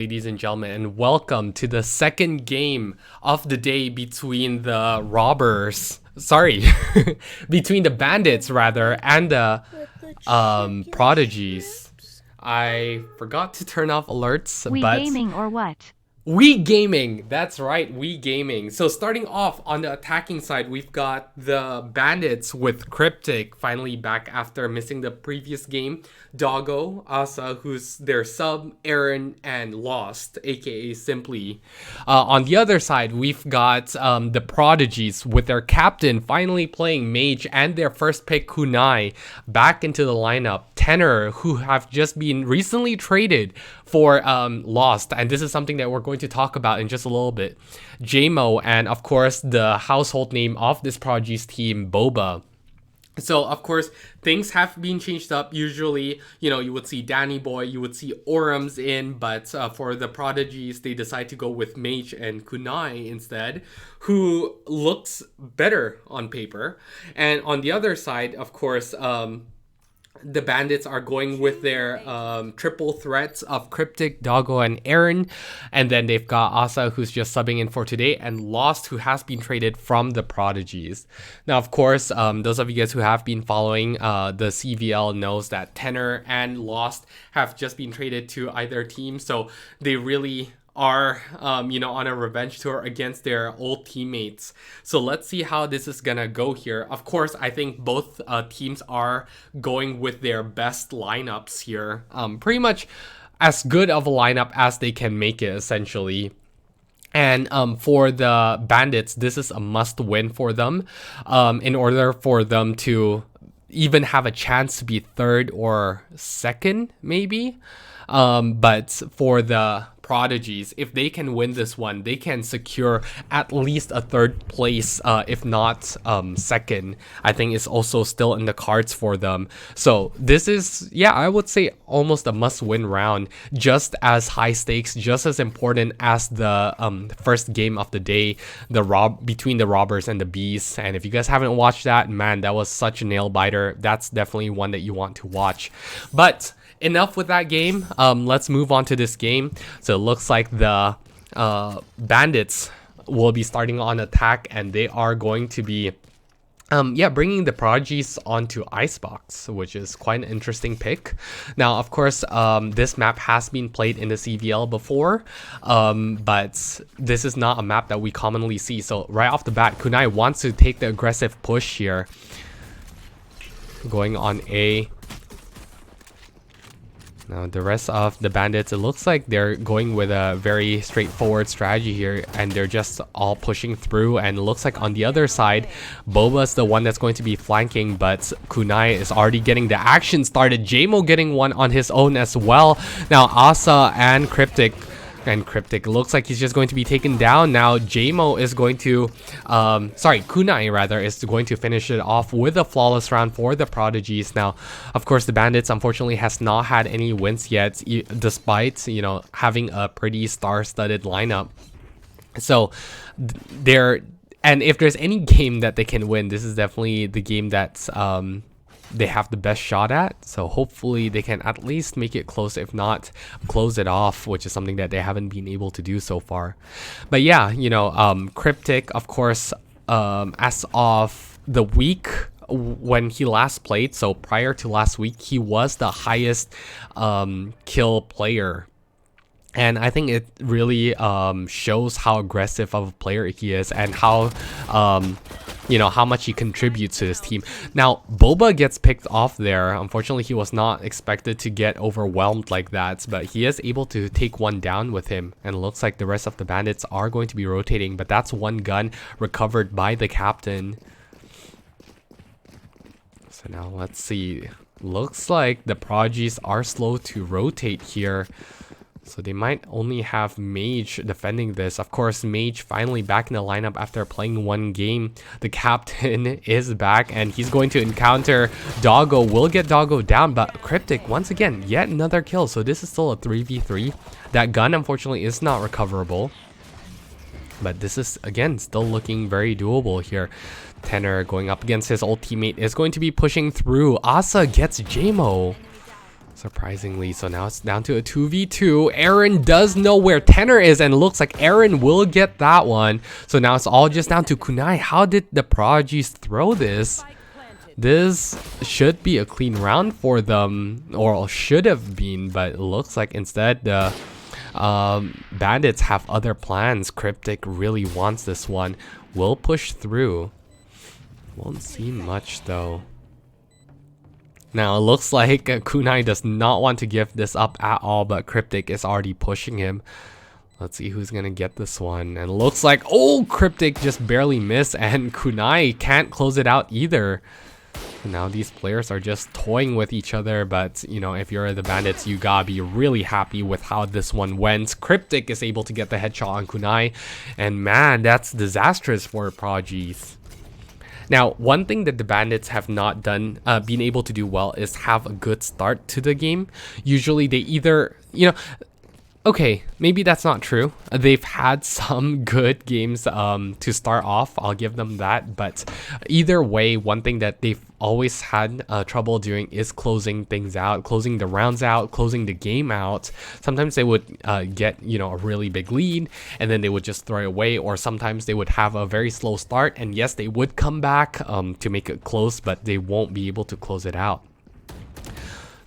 Ladies and gentlemen, and welcome to the second game of the day between the robbers. Sorry, between the bandits rather, and the prodigies. I forgot to turn off alerts, but gaming or what? We Gaming, that's right, We Gaming. So starting off on the attacking side, we've got the Bandits with Cryptic finally back after missing the previous game. Doggo, Asa, who's their sub, Aaron, and Lost, aka Simply. On the other side, we've got the Prodigies with their captain finally playing Mage and their first pick Kunai back into the lineup. Tenor, who have just been recently traded for Lost, and this is something that we're going to talk about in just a little bit. JMO, and of course the household name of this Prodigies team, Boba. So of course things have been changed up. Usually, you would see Danny Boy, you would see Orums in, but for the Prodigies they decide to go with Mage and Kunai instead, who looks better on paper. And on the other side, of course, the Bandits are going with their triple threats of Cryptic, Doggo, and Aaron. And then they've got Asa, who's just subbing in for today, and Lost, who has been traded from the Prodigies. Now, of course, those of you guys who have been following the CVL knows that Tenor and Lost have just been traded to either team. So they really are on a revenge tour against their old teammates. So let's see how this is gonna go here. Of course, I think both teams are going with their best lineups here. Pretty much as good of a lineup as they can make it, essentially. And for the Bandits, this is a must win for them in order for them to even have a chance to be third or second, maybe. But for the Prodigies, if they can win this one, they can secure at least a third place, if not second. I think it's also still in the cards for them. So this is, I would say almost a must-win round, just as high stakes, just as important as the first game of the day, between the robbers and the bees. And if you guys haven't watched that, man, that was such a nail-biter. That's definitely one that you want to watch. But enough with that game. Let's move on to this game. So it looks like the Bandits will be starting on attack, and they are going to be bringing the Prodigies onto Icebox, which is quite an interesting pick. Now, of course, this map has been played in the CVL before, but this is not a map that we commonly see. So right off the bat, Kunai wants to take the aggressive push here, going on A. Now, the rest of the Bandits, it looks like they're going with a very straightforward strategy here, and they're just all pushing through. And it looks like on the other side, Boba's the one that's going to be flanking, but Kunai is already getting the action started. JMO getting one on his own as well. Now, Asa and Cryptic looks like he's just going to be taken down. Now JMO is going to Kunai rather is going to finish it off with a flawless round for the Prodigies. Now, of course, the Bandits unfortunately has not had any wins yet, despite having a pretty star-studded lineup. So and if there's any game that they can win, this is definitely the game that's they have the best shot at. So hopefully they can at least make it close, if not close it off, which is something that they haven't been able to do so far. But Cryptic, of course, as of the week when he last played, so prior to last week, he was the highest kill player. And I think it really shows how aggressive of a player he is, and how how much he contributes to his team. Now, Boba gets picked off there. Unfortunately, he was not expected to get overwhelmed like that, but he is able to take one down with him. And it looks like the rest of the Bandits are going to be rotating, but that's one gun recovered by the captain. So now let's see. Looks like the Prodigies are slow to rotate here. So they might only have Mage defending this. Of course, Mage finally back in the lineup after playing one game. The captain is back, and he's going to encounter Doggo. Will get Doggo down, but Cryptic, once again, yet another kill. So this is still a 3v3. That gun, unfortunately, is not recoverable. But this is, again, still looking very doable here. Tenor going up against his old teammate is going to be pushing through. Asa gets JMO. surprisingly. So now it's down to a 2v2. Aaron does know where Tenor is, and it looks like Aaron will get that one. So now it's all just down to Kunai. How did the Prodigies throw this? This should be a clean round for them, or should have been, but it looks like instead the Bandits have other plans. Cryptic really wants this one. Will push through. Won't see much though. Now it looks like Kunai does not want to give this up at all, but Cryptic is already pushing him. Let's see who's gonna get this one. And it looks like, oh, Cryptic just barely missed, and Kunai can't close it out either. Now these players are just toying with each other, but you know, if you're the Bandits, you gotta be really happy with how this one went. Cryptic is able to get the headshot on Kunai, and man, that's disastrous for Prodigies. Now, one thing that the Bandits have not done, been able to do well, is have a good start to the game. Usually they either, you know, okay, maybe that's not true. They've had some good games to start off, I'll give them that. But either way, one thing that they've always had trouble doing is closing things out, closing the rounds out, closing the game out. Sometimes they would get, you know, a really big lead and then they would just throw it away, or sometimes they would have a very slow start and yes, they would come back to make it close, but they won't be able to close it out.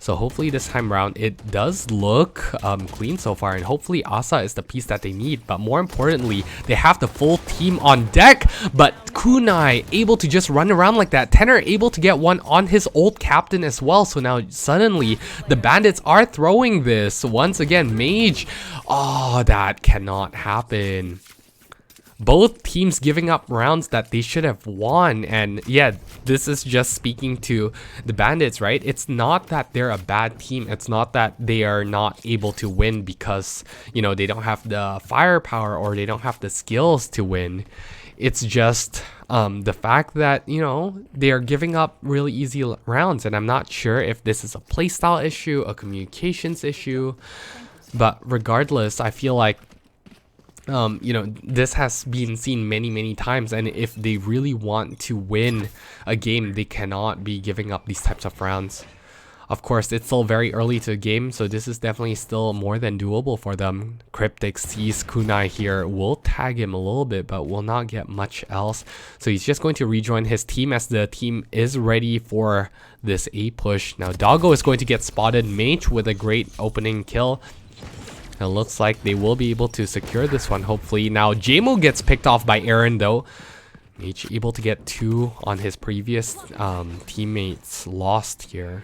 So hopefully this time around it does look clean so far, and hopefully Asa is the piece that they need. But more importantly, they have the full team on deck. But Kunai able to just run around like that. Tenor able to get one on his old captain as well. So now suddenly the Bandits are throwing this. Once again, Mage. Oh, that cannot happen. Both teams giving up rounds that they should have won. And yeah, this is just speaking to the Bandits, right? It's not that they're a bad team. It's not that they are not able to win because, you know, they don't have the firepower or they don't have the skills to win. It's just the fact that, you know, they are giving up really easy rounds. And I'm not sure if this is a playstyle issue, a communications issue. But regardless, I feel like you know, this has been seen many times, and if they really want to win a game, they cannot be giving up these types of rounds. Of course, it's still very early to the game, so this is definitely still more than doable for them. Cryptic sees Kunai here, will tag him a little bit, but will not get much else. So he's just going to rejoin his team as the team is ready for this A push. Now Doggo is going to get spotted. Mage with a great opening kill. It looks like they will be able to secure this one, hopefully. Now, JMO gets picked off by Aaron, though. Mage able to get 2 on his previous teammates. Lost here.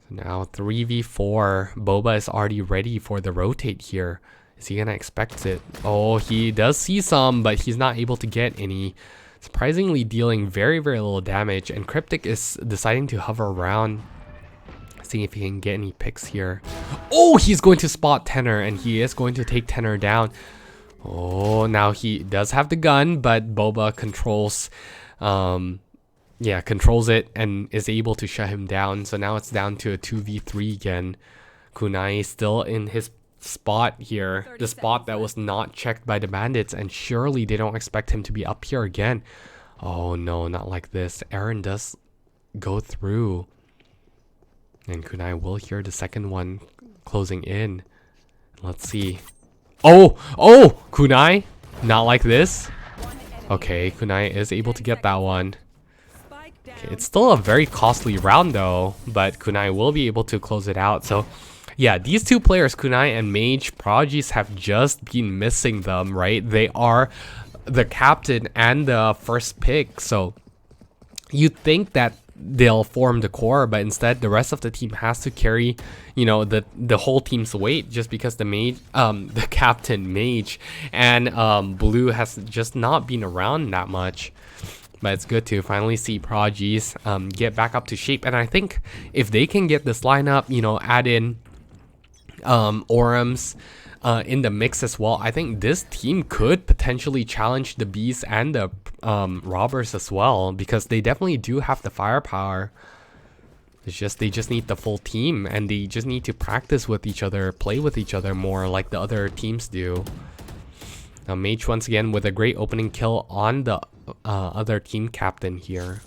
Now, 3v4. Boba is already ready for the rotate here. Is he going to expect it? Oh, he does see some, but he's not able to get any. Surprisingly dealing very little damage. And Cryptic is deciding to hover around. See if he can get any picks here. Oh, he's going to spot Tenor, and he is going to take Tenor down. Oh, now he does have the gun, but Boba controls controls it and is able to shut him down. So now it's down to a 2v3 again. Kunai still in his spot here, the spot that was not checked by the Bandits, and surely they don't expect him to be up here again. Oh no, not like this. Aaron does go through. And Kunai will hear the second one closing in. Let's see. Oh, Kunai, not like this. Okay, Kunai is able to get that one. Okay, it's still a very costly round though, but Kunai will be able to close it out. So yeah, these two players, Kunai and Mage, Prodigies have just been missing them, right? They are the captain and the first pick. So you'd think that they'll form the core, but instead the rest of the team has to carry, you know, the whole team's weight, just because the Mage, the captain Mage and Blue has just not been around that much. But it's good to finally see Prodigies get back up to shape. And I think if they can get this lineup, you know, add in Orams in the mix as well, I think this team could potentially challenge the Bees and the Robbers as well, because they definitely do have the firepower. It's just they just need the full team, and they just need to practice with each other, play with each other more like the other teams do. Now Mage once again with a great opening kill on the other team captain here.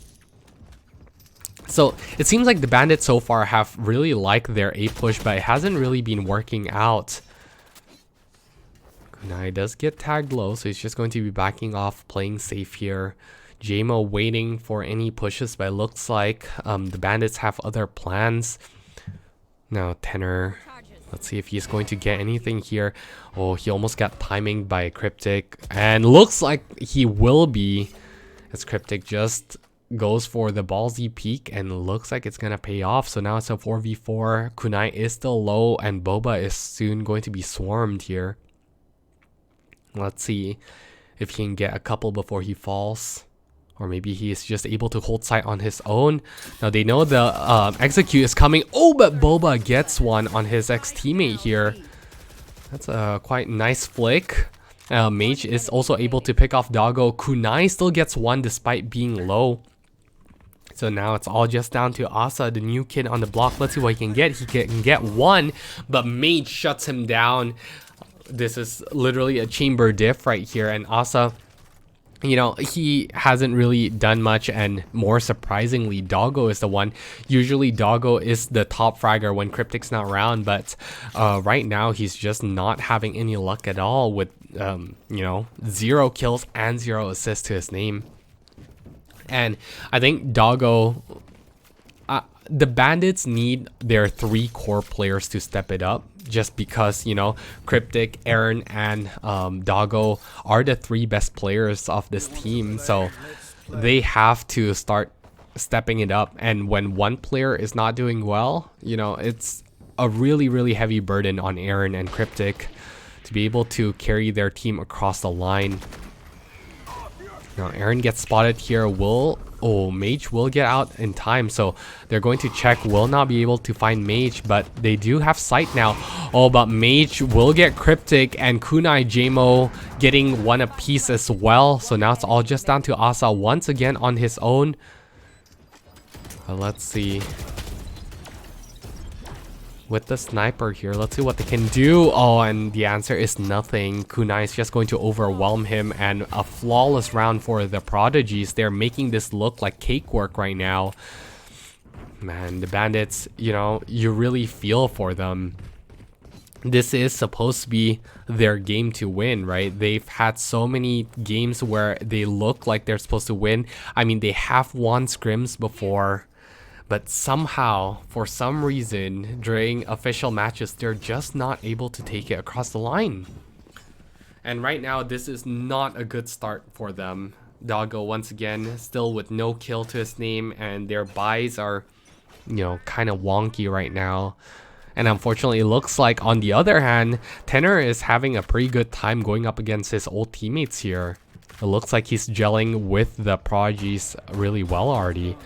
So it seems like the Bandits so far have really liked their A push, but it hasn't really been working out. Kunai does get tagged low, so he's just going to be backing off, playing safe here. JMO waiting for any pushes, but it looks like the Bandits have other plans. Now Tenor, let's see if he's going to get anything here. Oh, he almost got timing by Cryptic, and looks like he will be, as Cryptic just goes for the ballsy peek and looks like it's gonna pay off. So now it's a 4v4. Kunai is still low and Boba is soon going to be swarmed here. Let's see if he can get a couple before he falls, or maybe he is just able to hold sight on his own. Now they know the execute is coming. Oh, but Boba gets one on his ex-teammate here. That's a quite nice flick. Mage is also able to pick off Doggo. Kunai still gets one despite being low. So now it's all just down to Asa, the new kid on the block. Let's see what he can get. He can get one, but Mage shuts him down. This is literally a chamber diff right here, and Asa, you know, he hasn't really done much, and more surprisingly, Doggo is the one. Usually Doggo is the top fragger when Cryptic's not around, but right now he's just not having any luck at all with, you know, 0 kills and 0 assists to his name. And I think Doggo, the Bandits need their 3 core players to step it up, just because, you know, Cryptic, Aaron, and Doggo are the 3 best players of this team. So they have to start stepping it up. And when one player is not doing well, you know, it's a really, really heavy burden on Aaron and Cryptic to be able to carry their team across the line. Now Aaron gets spotted here. Mage will get out in time, so they're going to check. Will not be able to find Mage, but they do have sight now. Oh, but Mage will get Cryptic, and Kunai, JMO getting one apiece as well. So now it's all just down to Asa once again on his own. Let's see. With the sniper here, let's see what they can do. Oh, and the answer is nothing. Kunai is just going to overwhelm him, and a flawless round for the Prodigies. They're making this look like cakework right now. Man, the Bandits, you know, you really feel for them. This is supposed to be their game to win, right? They've had so many games where they look like they're supposed to win. I mean, they have won scrims before, but somehow, for some reason, during official matches, they're just not able to take it across the line. And right now, this is not a good start for them. Doggo, once again, still with no kill to his name, and their buys are, you know, kind of wonky right now. And unfortunately, it looks like, on the other hand, Tenor is having a pretty good time going up against his old teammates here. It looks like he's gelling with the Prodigies really well already.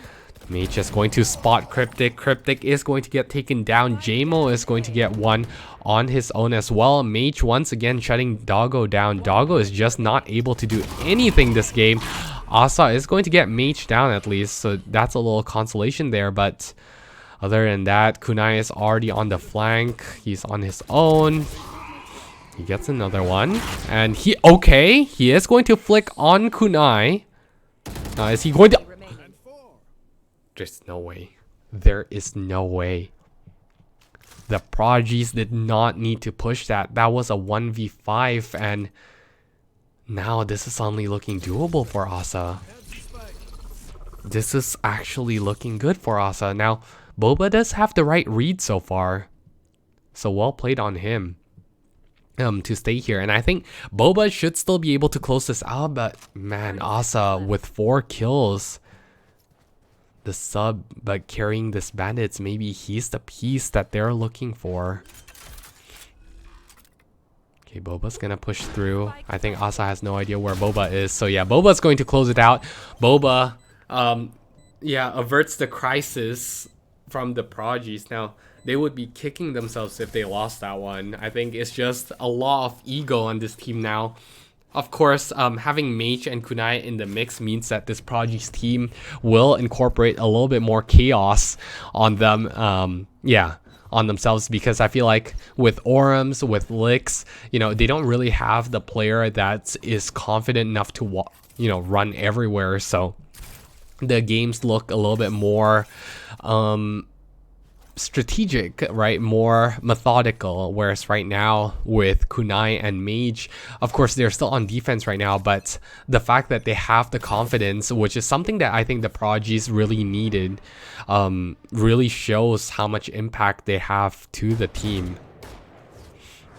Mage is going to spot Cryptic. Cryptic is going to get taken down. JMO is going to get one on his own as well. Mage once again shutting Doggo down. Doggo is just not able to do anything this game. Asa is going to get Mage down at least, so that's a little consolation there. But other than that, Kunai is already on the flank. He's on his own. He gets another one. And he is going to flick on Kunai. Is he going to... There's no way. There is no way. The Prodigies did not need to push that. That was a 1v5, and now this is suddenly looking doable for Asa. This is actually looking good for Asa. Now, Boba does have the right read so far, so well played on him to stay here. And I think Boba should still be able to close this out, but man, Asa with 4 kills. The sub, but carrying this Bandits, maybe he's the piece that they're looking for. Okay, Boba's gonna push through. I think Asa has no idea where Boba is, so yeah, Boba's going to close it out. Boba, averts the crisis from the Prodigies. Now, they would be kicking themselves if they lost that one. I think it's just a lot of ego on this team now. Of course, having Mage and Kunai in the mix means that this Prodigies team will incorporate a little bit more chaos on them, on themselves, because I feel like with Orums, with Licks, you know, they don't really have the player that is confident enough to, you know, run everywhere. So the games look a little bit more strategic, right? More methodical. Whereas right now with Kunai and Mage, of course, they're still on defense right now, but the fact that they have the confidence, which is something that I think the Prodigies really needed, really shows how much impact they have to the team.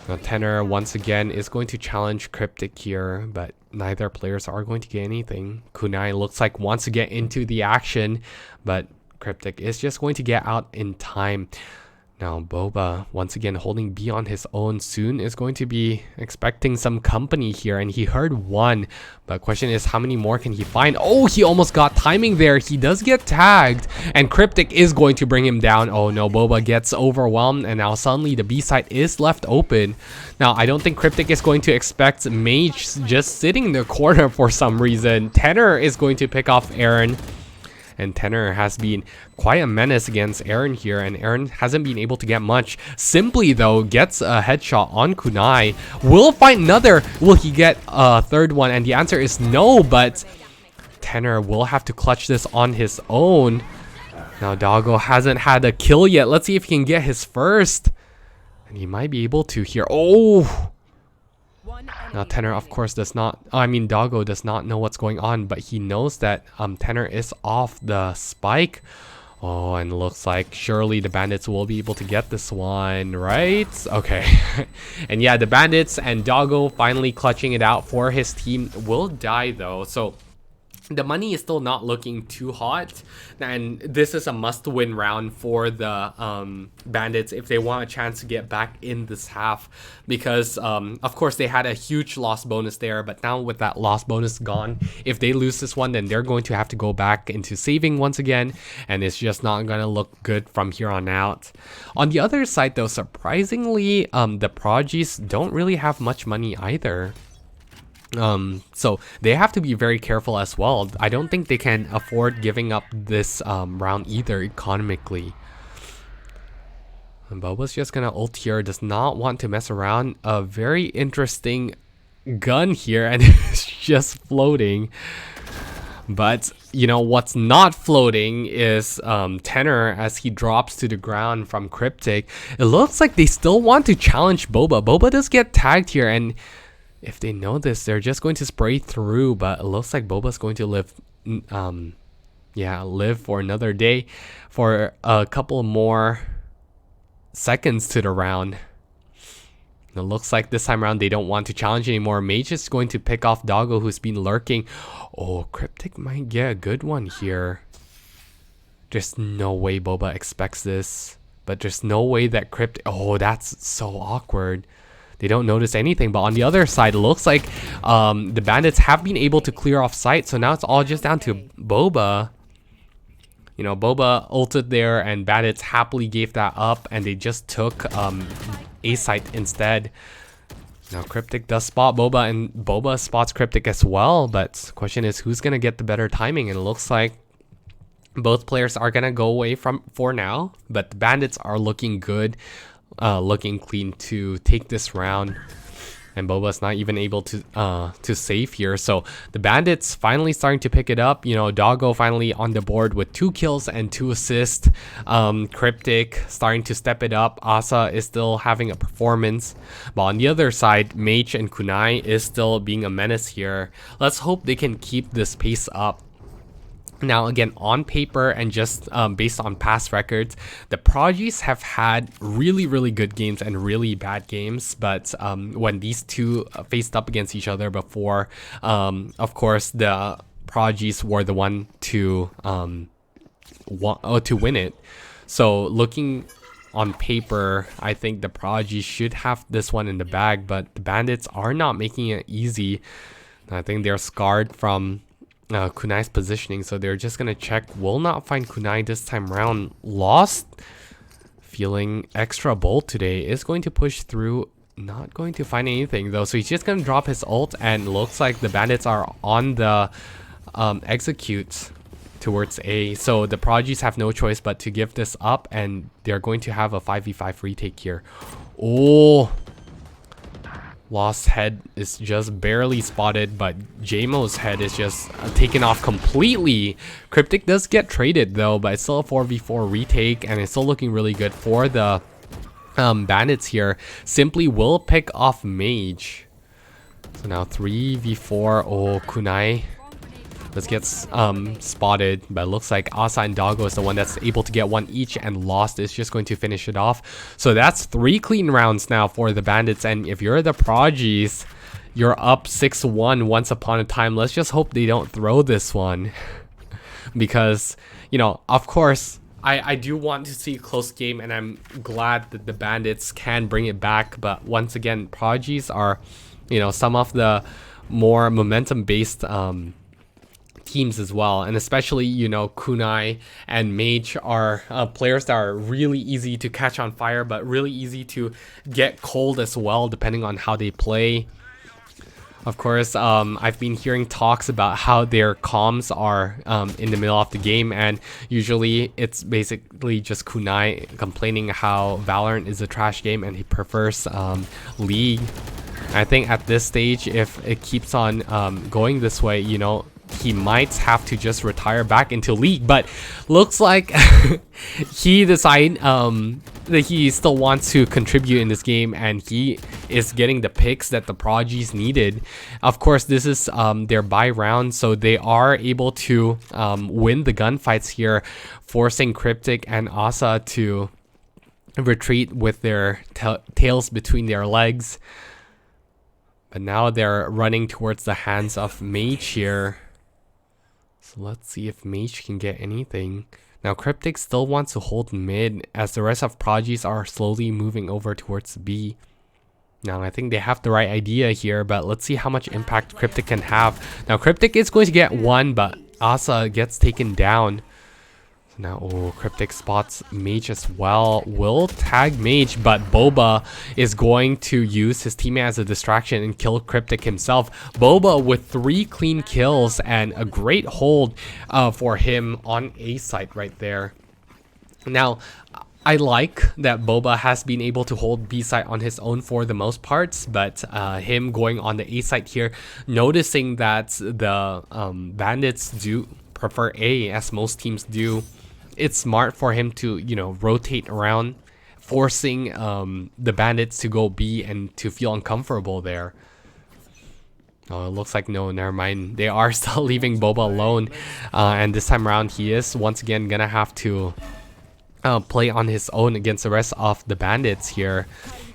Now, Tenor once again is going to challenge Cryptic here, but neither players are going to get anything. Kunai looks like wants to get into the action, but Cryptic is just going to get out in time. Now Boba once again holding B on his own, soon is going to be expecting some company here, and he heard one, but question is how many more can he find? Oh, he almost got timing there. He does get tagged, and Cryptic is going to bring him down. Oh no, Boba gets overwhelmed, and now suddenly the B side is left open. Now I don't think Cryptic is going to expect Mage just sitting in the corner for some reason. Tenor is going to pick off Aaron, and Tenor has been quite a menace against Aaron here, and Aaron hasn't been able to get much. Simply though gets a headshot on Kunai. Will find another. Will he get a third one? And the answer is no, but Tenor will have to clutch this on his own. Now Doggo hasn't had a kill yet. Let's see if he can get his first, and he might be able to here. Oh, now Tenor of course does not, Doggo does not know what's going on, but he knows that Tenor is off the spike. Oh, and looks like surely the Bandits will be able to get this one, right? Okay. And yeah, the Bandits and Doggo finally clutching it out for his team will die though. So the money is still not looking too hot, and this is a must-win round for the Bandits if they want a chance to get back in this half, because of course they had a huge loss bonus there, but now with that loss bonus gone, if they lose this one, then they're going to have to go back into saving once again, and it's just not gonna look good from here on out. On the other side though, surprisingly, the Prodigies don't really have much money either. So they have to be very careful as well. I don't think they can afford giving up this round either economically. And Boba's just gonna ult here, does not want to mess around. A very interesting gun here, and it's just floating. But you know what's not floating is Tenor as he drops to the ground from Cryptic. It looks like they still want to challenge Boba. Boba does get tagged here, and if they know this, they're just going to spray through, but it looks like Boba's going to live for another day, for a couple more seconds to the round. It looks like this time around they don't want to challenge anymore. Mage is going to pick off Doggo, who's been lurking. Oh, Cryptic might get a good one here. There's no way Boba expects this, but there's no way that Cryptic... Oh, that's so awkward. They don't notice anything, but on the other side, it looks like the Bandits have been able to clear off sight, so now it's all just down to Boba. You know, Boba ulted there, and Bandits happily gave that up, and they just took A site instead. Now Cryptic does spot Boba, and Boba spots Cryptic as well, but the question is who's gonna get the better timing, and it looks like both players are gonna go away for now, but the Bandits are looking good. Looking clean to take this round, and Boba's not even able to save here. So the Bandits finally starting to pick it up. You know, Doggo finally on the board with 2 kills and 2 assists. Cryptic starting to step it up. Asa is still having a performance, but on the other side, Mage and Kunai is still being a menace here. Let's hope they can keep this pace up. Now again, on paper and just based on past records, the Prodigies have had really good games and really bad games, but when these two faced up against each other before, of course the Prodigies were the one to win it. So looking on paper, I think the Prodigies should have this one in the bag, but the Bandits are not making it easy. I think they're scarred from Kunai's positioning, so they're just gonna check. Will not find Kunai this time around. Lost, feeling extra bold today, is going to push through. Not going to find anything though, so he's just gonna drop his ult, and looks like the Bandits are on the execute towards A. So the Prodigies have no choice but to give this up, and they're going to have a 5v5 retake here. Oh, Lost's head is just barely spotted, but JMO's head is just taken off completely. Cryptic does get traded though, but it's still a 4v4 retake, and it's still looking really good for the Bandits here. Simply will pick off Mage. So now 3v4. Oh, Kunai. This gets spotted, but it looks like Asa and Doggo is the one that's able to get one each, and Lost is just going to finish it off. So that's 3 clean rounds now for the Bandits, and if you're the Prodigies, you're up 6-1 once upon a time. Let's just hope they don't throw this one. Because, you know, of course, I do want to see a close game, and I'm glad that the Bandits can bring it back. But once again, Prodigies are, you know, some of the more momentum-based teams as well, and especially, you know, Kunai and Mage are players that are really easy to catch on fire, but really easy to get cold as well, depending on how they play. Of course, I've been hearing talks about how their comms are in the middle of the game, and usually it's basically just Kunai complaining how Valorant is a trash game and he prefers League. I think at this stage, if it keeps on going this way, you know, he might have to just retire back into League, but looks like he decided that he still wants to contribute in this game, and he is getting the picks that the Prodigies needed. Of course, this is their bye round, so they are able to win the gunfights here, forcing Cryptic and Asa to retreat with their tails between their legs. But now they're running towards the hands of Mage here. So let's see if Mage can get anything. Now Cryptic still wants to hold mid, as the rest of Prodigies are slowly moving over towards B. Now I think they have the right idea here, but let's see how much impact Cryptic can have. Now Cryptic is going to get one, but Asa gets taken down. So now, oh, Cryptic spots Mage as well. Will tag Mage, but Boba is going to use his teammate as a distraction and kill Cryptic himself. Boba with 3 clean kills and a great hold for him on A site right there. Now, I like that Boba has been able to hold B site on his own for the most parts, but him going on the A site here, noticing that the Bandits do prefer A, as most teams do, it's smart for him to, you know, rotate around, forcing the Bandits to go B and to feel uncomfortable there. Oh, it looks like no, never mind. They are still leaving Boba alone, and this time around he is once again gonna have to play on his own against the rest of the Bandits here.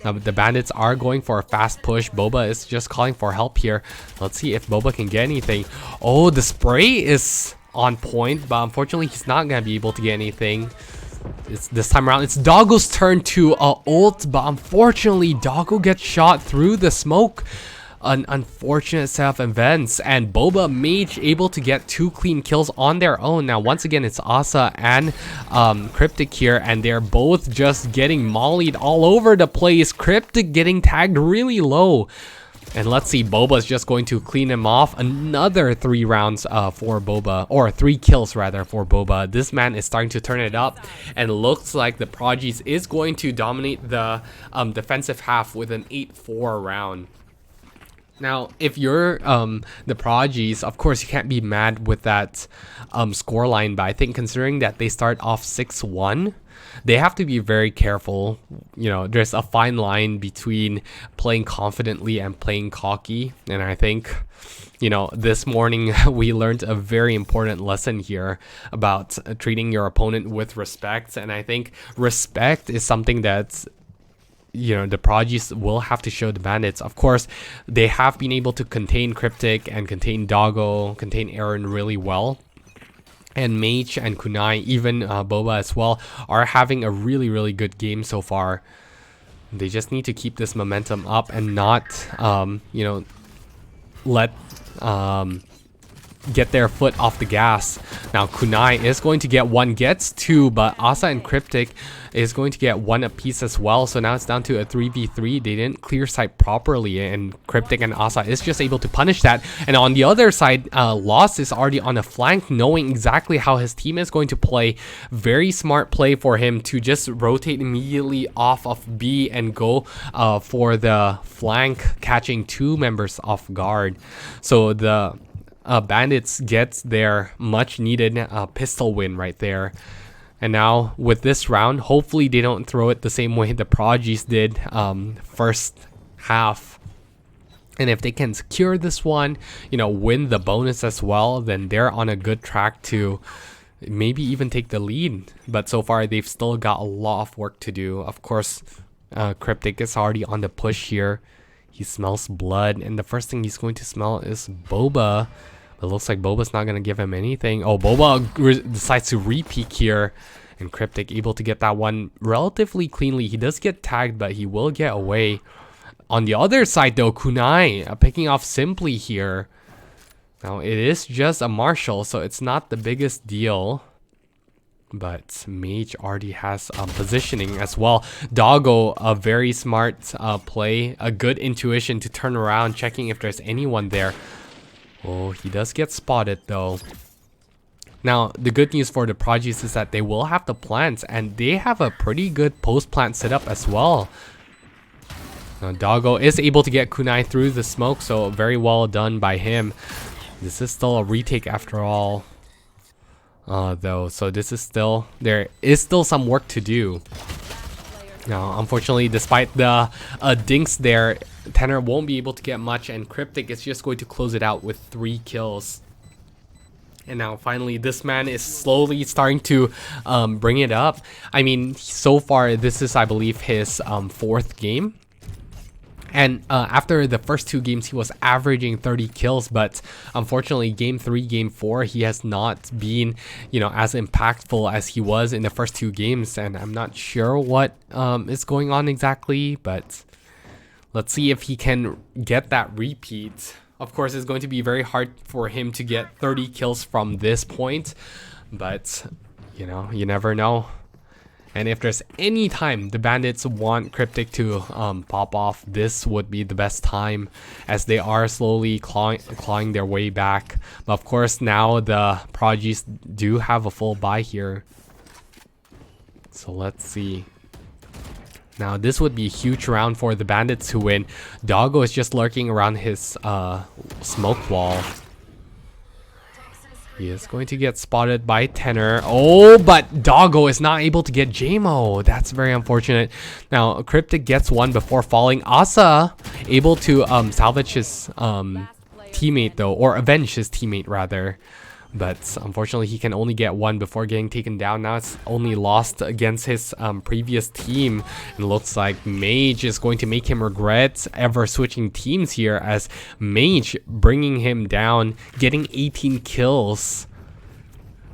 The Bandits are going for a fast push. Boba is just calling for help here. Let's see if Boba can get anything. Oh, the spray is on point, but unfortunately he's not gonna be able to get anything. It's this time around it's Doggo's turn to ult, but unfortunately Doggo gets shot through the smoke. An unfortunate set of events, and Boba Mage able to get 2 clean kills on their own. Now once again it's Asa and Cryptic here, and they're both just getting mollied all over the place. Cryptic getting tagged really low. And let's see, Boba's just going to clean him off. Another 3 rounds for Boba, or 3 kills rather for Boba. This man is starting to turn it up, and looks like the Prodigies is going to dominate the defensive half with an 8-4 round. Now, if you're the Prodigies, of course you can't be mad with that scoreline, but I think considering that they start off 6-1, they have to be very careful. You know, there's a fine line between playing confidently and playing cocky, and I think, you know, this morning we learned a very important lesson here about treating your opponent with respect, and I think respect is something that's, you know, the Prodigies will have to show the Bandits. Of course, they have been able to contain Cryptic and contain Doggo, contain Aaron really well. And Mage and Kunai, even Boba as well, are having a really, really good game so far. They just need to keep this momentum up and not, you know, let get their foot off the gas. Now Kunai is going to get 1, gets 2, but Asa and Cryptic is going to get 1 apiece as well. So now it's down to a 3v3. They didn't clear sight properly, and Cryptic and Asa is just able to punish that. And on the other side, Lost is already on a flank, knowing exactly how his team is going to play. Very smart play for him to just rotate immediately off of B and go for the flank, catching 2 members off guard. So the Bandits gets their much needed pistol win right there. And now with this round, hopefully they don't throw it the same way the Prodigies did first half. And if they can secure this one, you know, win the bonus as well, then they're on a good track to maybe even take the lead. But so far they've still got a lot of work to do. Of course, Cryptic is already on the push here. He smells blood, and the first thing he's going to smell is Boba. It looks like Boba's not going to give him anything. Oh, Boba decides to re-peek here. And Cryptic able to get that one relatively cleanly. He does get tagged, but he will get away. On the other side, though, Kunai picking off Simply here. Now, it is just a Marshall, so it's not the biggest deal. But Mage already has positioning as well. Doggo, a very smart play. A good intuition to turn around, checking if there's anyone there. Oh, he does get spotted though. Now, the good news for the Prodigies is that they will have the plants, and they have a pretty good post-plant setup as well. Now, Doggo is able to get Kunai through the smoke, so very well done by him. This is still a retake after all, though, so this is still, there is still some work to do. Now, unfortunately, despite the dinks there, Tenor won't be able to get much, and Cryptic is just going to close it out with 3 kills. And now finally, this man is slowly starting to bring it up. I mean, so far, this is, I believe, his 4th game. And after the first 2 games, he was averaging 30 kills, but unfortunately, game 3, game 4, he has not been, you know, as impactful as he was in the first 2 games. And I'm not sure what is going on exactly, but let's see if he can get that repeat. Of course, it's going to be very hard for him to get 30 kills from this point, but, you know, you never know. And if there's any time the Bandits want Cryptic to pop off, this would be the best time, as they are slowly clawing their way back. But of course, now the Prodigies do have a full buy here. So let's see. Now, this would be a huge round for the Bandits to win. Doggo is just lurking around his smoke wall. He is going to get spotted by Tenor. Oh, but Doggo is not able to get JMO. That's very unfortunate. Now, Cryptic gets one before falling. Asa able to salvage his teammate, though, or avenge his teammate, rather. But unfortunately, he can only get one before getting taken down. Now it's only lost against his previous team. It looks like Mage is going to make him regret ever switching teams here, as Mage bringing him down, getting 18 kills.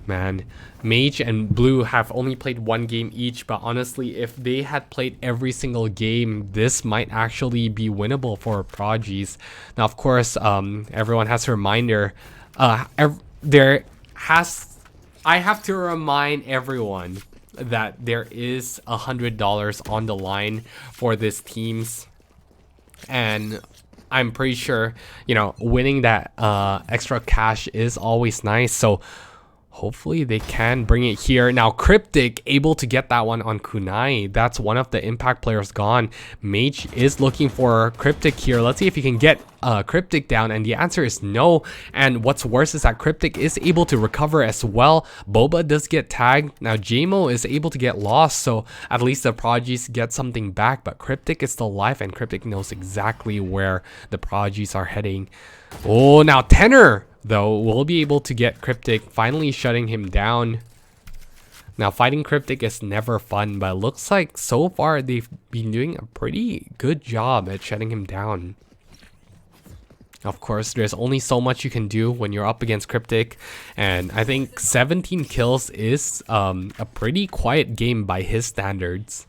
Man, Mage and Blue have only played 1 game each, but honestly, if they had played every single game, this might actually be winnable for Prodigies. Now, of course, everyone has a reminder. I have to remind everyone that there is $100 on the line for this teams, and I'm pretty sure, you know, winning that extra cash is always nice. So hopefully they can bring it here. Now, Cryptic able to get that one on Kunai. That's one of the impact players gone. Mage is looking for Cryptic here. Let's see if he can get Cryptic down, and the answer is no. And what's worse is that Cryptic is able to recover as well. Boba does get tagged. Now, JMO is able to get lost, so at least the Prodigies get something back, but Cryptic is still alive, and Cryptic knows exactly where the Prodigies are heading. Oh, now Tenor, though, we'll be able to get Cryptic, finally shutting him down. Now, fighting Cryptic is never fun, but it looks like so far they've been doing a pretty good job at shutting him down. Of course, there's only so much you can do when you're up against Cryptic, and I think 17 kills is a pretty quiet game by his standards.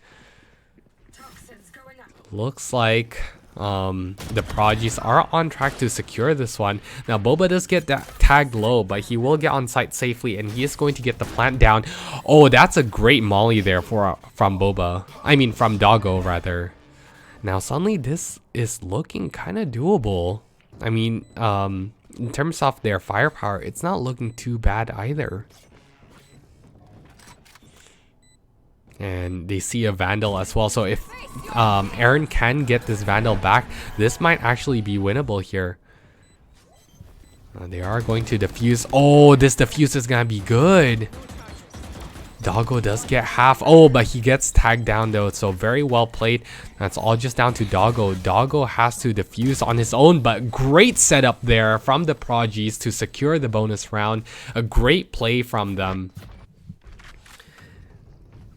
Looks like The Prodigies are on track to secure this one. Now Boba does get that tagged low, but he will get on site safely, and he is going to get the plant down. Oh, that's a great molly there from Boba. I mean from Doggo rather. Now suddenly this is looking kind of doable. I mean, in terms of their firepower, it's not looking too bad either. And they see a Vandal as well. So if Aaron can get this Vandal back, this might actually be winnable here. They are going to defuse. Oh, this defuse is gonna be good. Doggo does get half. Oh, but he gets tagged down though. So very well played. That's all just down to Doggo. Doggo has to defuse on his own, but great setup there from the Prodigies to secure the bonus round. A great play from them.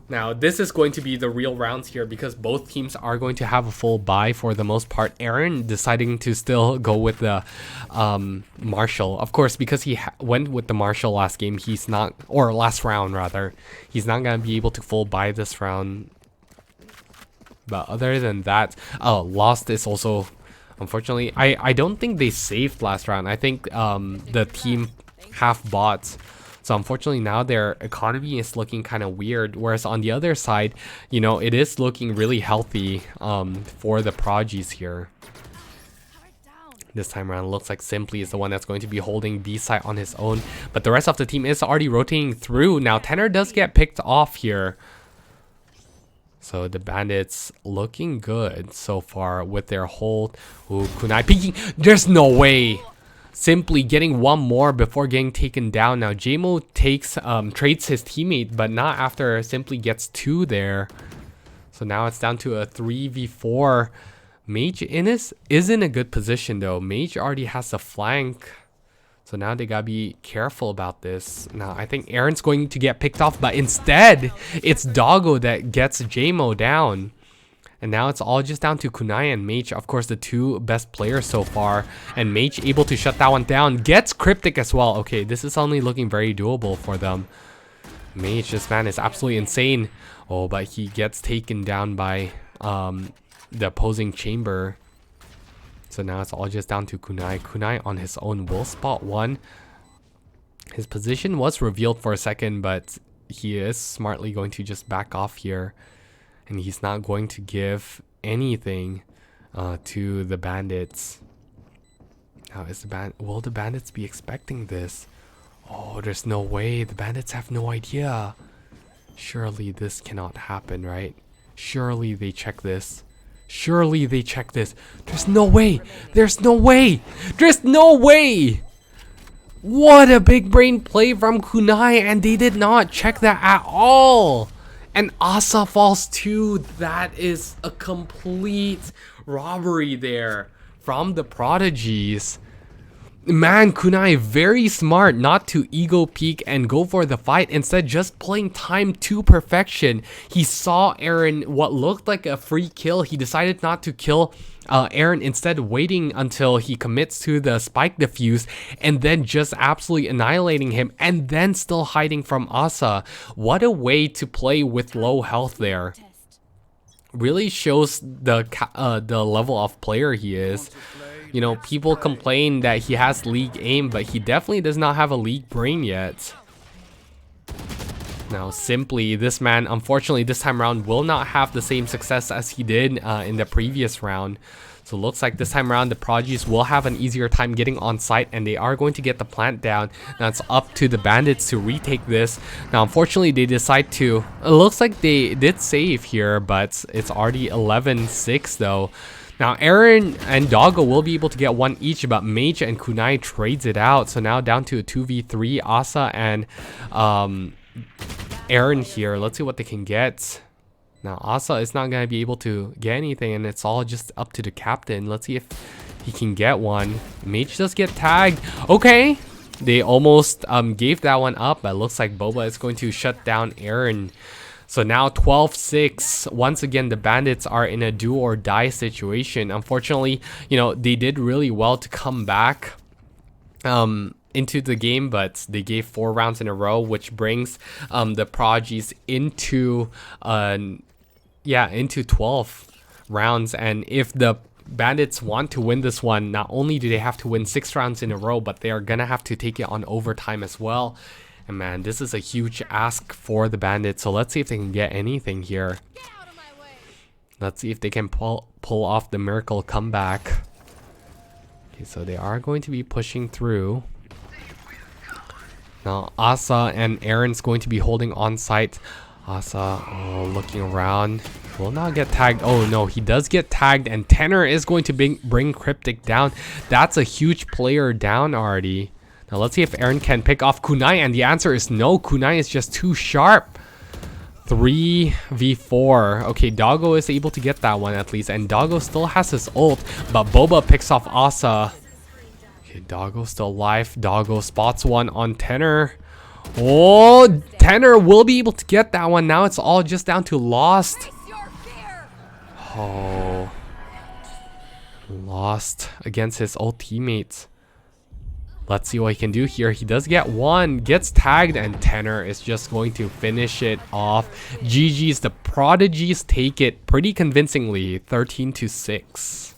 Now, this is going to be the real rounds here because both teams are going to have a full buy for the most part. Aaron deciding to still go with the Marshall. Of course, because he went with the Marshall last game, he's not, or last round rather, he's not going to be able to full buy this round. But other than that, Lost is also, unfortunately, I don't think they saved last round. I think the team half bought. So unfortunately now their economy is looking kind of weird, whereas on the other side, you know, it is looking really healthy for the Prodigies here. This time around, looks like Simply is the one that's going to be holding B side on his own, but the rest of the team is already rotating through. Now Tenor does get picked off here. So the Bandits looking good so far with their hold. Ooh, Kunai peeking. There's no way. Simply getting one more before getting taken down. Now JMO takes trades his teammate, but not after Simply gets two there. So now it's down to a 3v4. Mage is in a good position though. Mage already has the flank. So now they gotta be careful about this. Now I think Aaron's going to get picked off, but instead it's Doggo that gets JMO down. And now it's all just down to Kunai and Mage, of course the two best players so far. And Mage able to shut that one down. Gets Cryptic as well. Okay, this is only looking very doable for them. Mage, this man is absolutely insane. Oh, but he gets taken down by the opposing chamber. So now it's all just down to Kunai. Kunai on his own will spot one. His position was revealed for a second, but he is smartly going to just back off here. And he's not going to give anything to the Bandits. Now, will the Bandits be expecting this? Oh, there's no way. The Bandits have no idea. Surely this cannot happen, right? Surely they check this. Surely they check this. There's no way. There's no way. There's no way. What a big brain play from Kunai, and they did not check that at all. And Asa falls too. That is a complete robbery there from the Prodigies. Man, Kunai very smart not to ego peek and go for the fight. Instead, just playing time to perfection. He saw Aaron what looked like a free kill. He decided not to kill Aaron, instead waiting until he commits to the spike defuse and then just absolutely annihilating him and then still hiding from Asa. What a way to play with low health there. Really shows the level of player he is. You know, people complain that he has league aim, but he definitely does not have a league brain yet. Now, Simply, this man, unfortunately, this time around will not have the same success as he did in the previous round. So, looks like this time around, the Prodigies will have an easier time getting on site, and they are going to get the plant down. Now, it's up to the Bandits to retake this. Now, unfortunately, they decide to... It looks like they did save here, but it's already 11-6, though. Now, Aaron and Doggo will be able to get one each, but Mage and Kunai trades it out. So, now down to a 2v3, Asa and... Aaron here. Let's see what they can get. Now Asa is not going to be able to get anything, and it's all just up to the captain. Let's see if he can get one. Mage does get tagged. Okay, they almost gave that one up, but it looks like Boba is going to shut down Aaron. So now 12-6. Once again, the Bandits are in a do or die situation. Unfortunately, you know, they did really well to come back into the game, but they gave 4 rounds in a row, which brings the Prodigies into 12 rounds. And if the Bandits want to win this one, not only do they have to win 6 rounds in a row, but they are gonna have to take it on overtime as well. And man, this is a huge ask for the Bandits. So let's see if they can get anything here. Let's see if they can pull off the miracle comeback. Okay, so they are going to be pushing through. Now Asa and Aaron's going to be holding on site. Asa looking around. Will not get tagged. Oh no, he does get tagged, and Tenor is going to bring Cryptic down. That's a huge player down already. Now let's see if Aaron can pick off Kunai, and the answer is no. Kunai is just too sharp. 3v4. Okay, Doggo is able to get that one at least, and Doggo still has his ult, but Boba picks off Asa. Okay, Doggo still alive. Doggo spots one on Tenor. Oh, Tenor will be able to get that one. Now it's all just down to Lost. Oh, Lost against his old teammates. Let's see what he can do here. He does get one, gets tagged, and Tenor is just going to finish it off. GG's, the Prodigies take it pretty convincingly, 13-6.